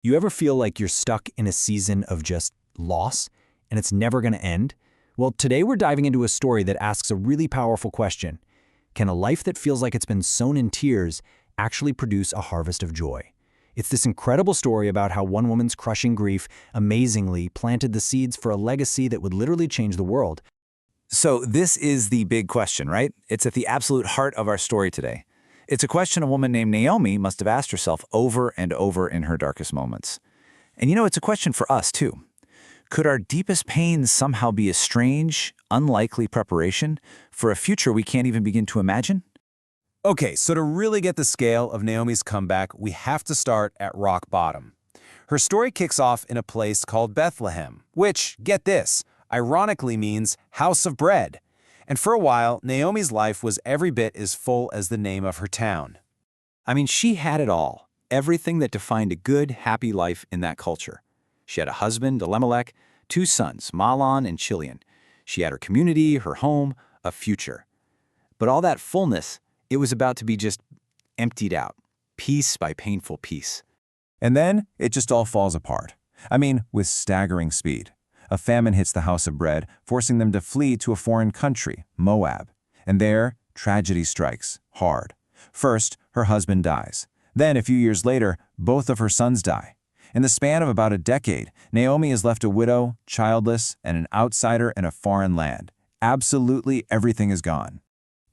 You ever feel like you're stuck in a season of just loss and it's never going to end? Well, today we're diving into a story that asks a really powerful question. Can a life that feels like it's been sown in tears actually produce a harvest of joy? It's this incredible story about how one woman's crushing grief amazingly planted the seeds for a legacy that would literally change the world. So this is the big question, right? It's at the absolute heart of our story today. It's a question a woman named Naomi must have asked herself over and over in her darkest moments. And it's a question for us too. Could our deepest pains somehow be a strange, unlikely preparation for a future we can't even begin to imagine? Okay, so to really get the scale of Naomi's comeback, we have to start at rock bottom. Her story kicks off in a place called Bethlehem, which, get this, ironically means house of bread. And for a while, Naomi's life was every bit as full as the name of her town. I mean, she had it all, everything that defined a good, happy life in that culture. She had a husband, Elimelech, 2 sons, Mahlon and Chilion. She had her community, her home, a future. But all that fullness, it was about to be just emptied out, piece by painful piece. And then it just all falls apart. I mean, with staggering speed. A famine hits the house of bread, forcing them to flee to a foreign country, Moab. And there, tragedy strikes, hard. First, her husband dies. Then, a few years later, both of her sons die. In the span of about a decade, Naomi is left a widow, childless, and an outsider in a foreign land. Absolutely everything is gone.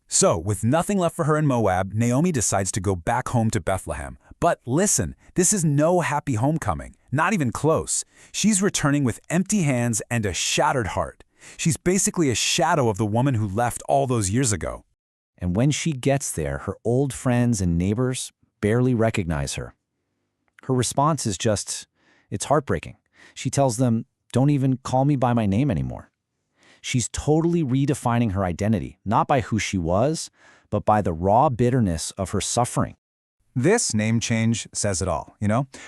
So, with nothing left for her in Moab, Naomi decides to go back home to Bethlehem. But listen, this is no happy homecoming, not even close. She's returning with empty hands and a shattered heart. She's basically a shadow of the woman who left all those years ago. And when she gets there, her old friends and neighbors barely recognize her. Her response is it's heartbreaking. She tells them, "Don't even call me by my name anymore." She's totally redefining her identity, not by who she was, but by the raw bitterness of her suffering. This name change says it all,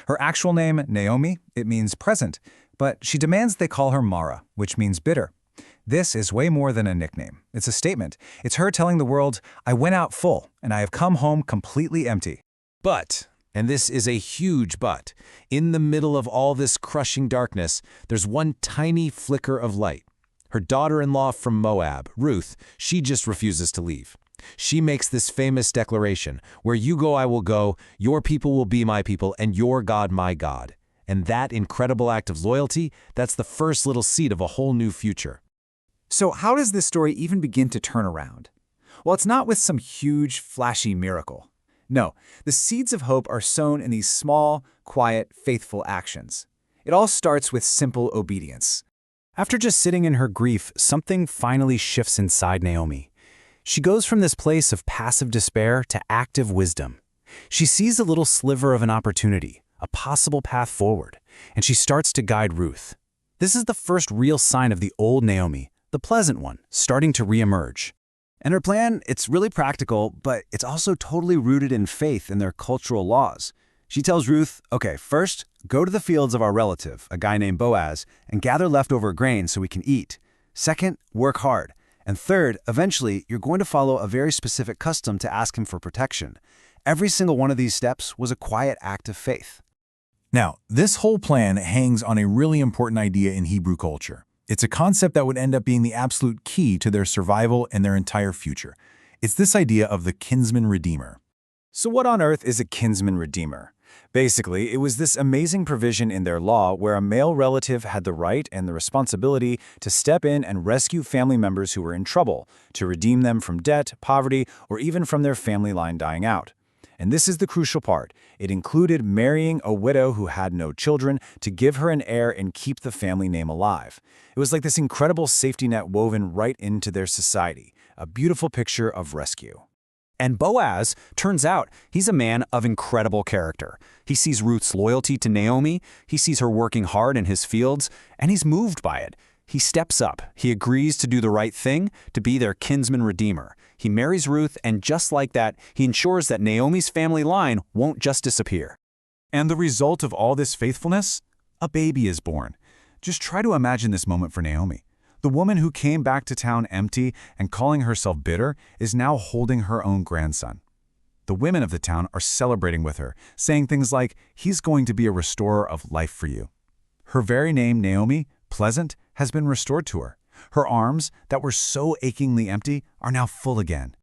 Her actual name, Naomi, it means present, but she demands they call her Mara, which means bitter. This is way more than a nickname. It's a statement. It's her telling the world, I went out full, and I have come home completely empty. But, and this is a huge but, in the middle of all this crushing darkness, there's one tiny flicker of light. Her daughter-in-law from Moab, Ruth, she just refuses to leave. She makes this famous declaration, "Where you go, I will go, your people will be my people, and your God my God." And that incredible act of loyalty, that's the first little seed of a whole new future. So how does this story even begin to turn around? Well, it's not with some huge, flashy miracle. No, the seeds of hope are sown in these small, quiet, faithful actions. It all starts with simple obedience. After just sitting in her grief, something finally shifts inside Naomi. She goes from this place of passive despair to active wisdom. She sees a little sliver of an opportunity, a possible path forward, and she starts to guide Ruth. This is the first real sign of the old Naomi, the pleasant one, starting to reemerge. And her plan, it's really practical, but it's also totally rooted in faith in their cultural laws. She tells Ruth, okay, first, go to the fields of our relative, a guy named Boaz, and gather leftover grain so we can eat. Second, work hard. And third, eventually, you're going to follow a very specific custom to ask him for protection. Every single one of these steps was a quiet act of faith. Now, this whole plan hangs on a really important idea in Hebrew culture. It's a concept that would end up being the absolute key to their survival and their entire future. It's this idea of the kinsman redeemer. So what on earth is a kinsman redeemer? Basically, it was this amazing provision in their law where a male relative had the right and the responsibility to step in and rescue family members who were in trouble, to redeem them from debt, poverty, or even from their family line dying out. And this is the crucial part. It included marrying a widow who had no children to give her an heir and keep the family name alive. It was like this incredible safety net woven right into their society, a beautiful picture of rescue. And Boaz, turns out, he's a man of incredible character. He sees Ruth's loyalty to Naomi, he sees her working hard in his fields, and he's moved by it. He steps up, he agrees to do the right thing, to be their kinsman redeemer. He marries Ruth, and just like that, he ensures that Naomi's family line won't just disappear. And the result of all this faithfulness? A baby is born. Just try to imagine this moment for Naomi. The woman who came back to town empty and calling herself bitter is now holding her own grandson. The women of the town are celebrating with her, saying things like, "He's going to be a restorer of life for you." Her very name, Naomi, pleasant, has been restored to her. Her arms, that were so achingly empty, are now full again.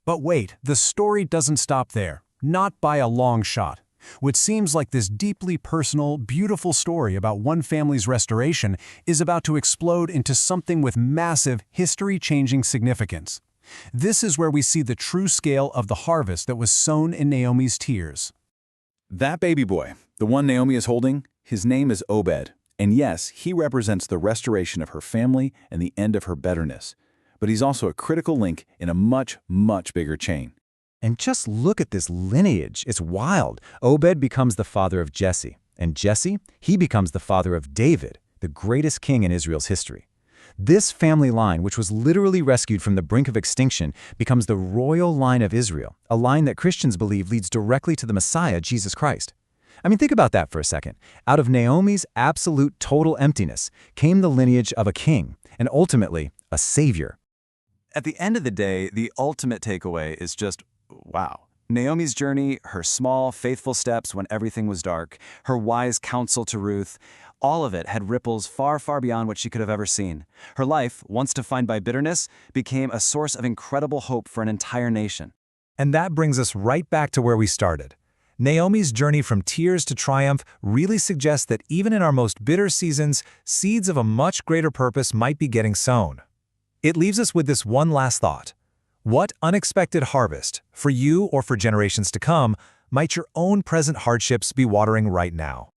But wait, the story doesn't stop there. Not by a long shot. What seems like this deeply personal, beautiful story about one family's restoration is about to explode into something with massive, history-changing significance. This is where we see the true scale of the harvest that was sown in Naomi's tears. That baby boy, the one Naomi is holding, his name is Obed. And yes, he represents the restoration of her family and the end of her bitterness. But he's also a critical link in a much, much bigger chain. And just look at this lineage. It's wild. Obed becomes the father of Jesse. And Jesse, he becomes the father of David, the greatest king in Israel's history. This family line, which was literally rescued from the brink of extinction, becomes the royal line of Israel, a line that Christians believe leads directly to the Messiah, Jesus Christ. I mean, think about that for a second. Out of Naomi's absolute total emptiness came the lineage of a king, and ultimately, a savior. At the end of the day, the ultimate takeaway is just, wow. Naomi's journey, her small, faithful steps when everything was dark, her wise counsel to Ruth, all of it had ripples far, far beyond what she could have ever seen. Her life, once defined by bitterness, became a source of incredible hope for an entire nation. And that brings us right back to where we started. Naomi's journey from tears to triumph really suggests that even in our most bitter seasons, seeds of a much greater purpose might be getting sown. It leaves us with this one last thought. What unexpected harvest, for you or for generations to come, might your own present hardships be watering right now?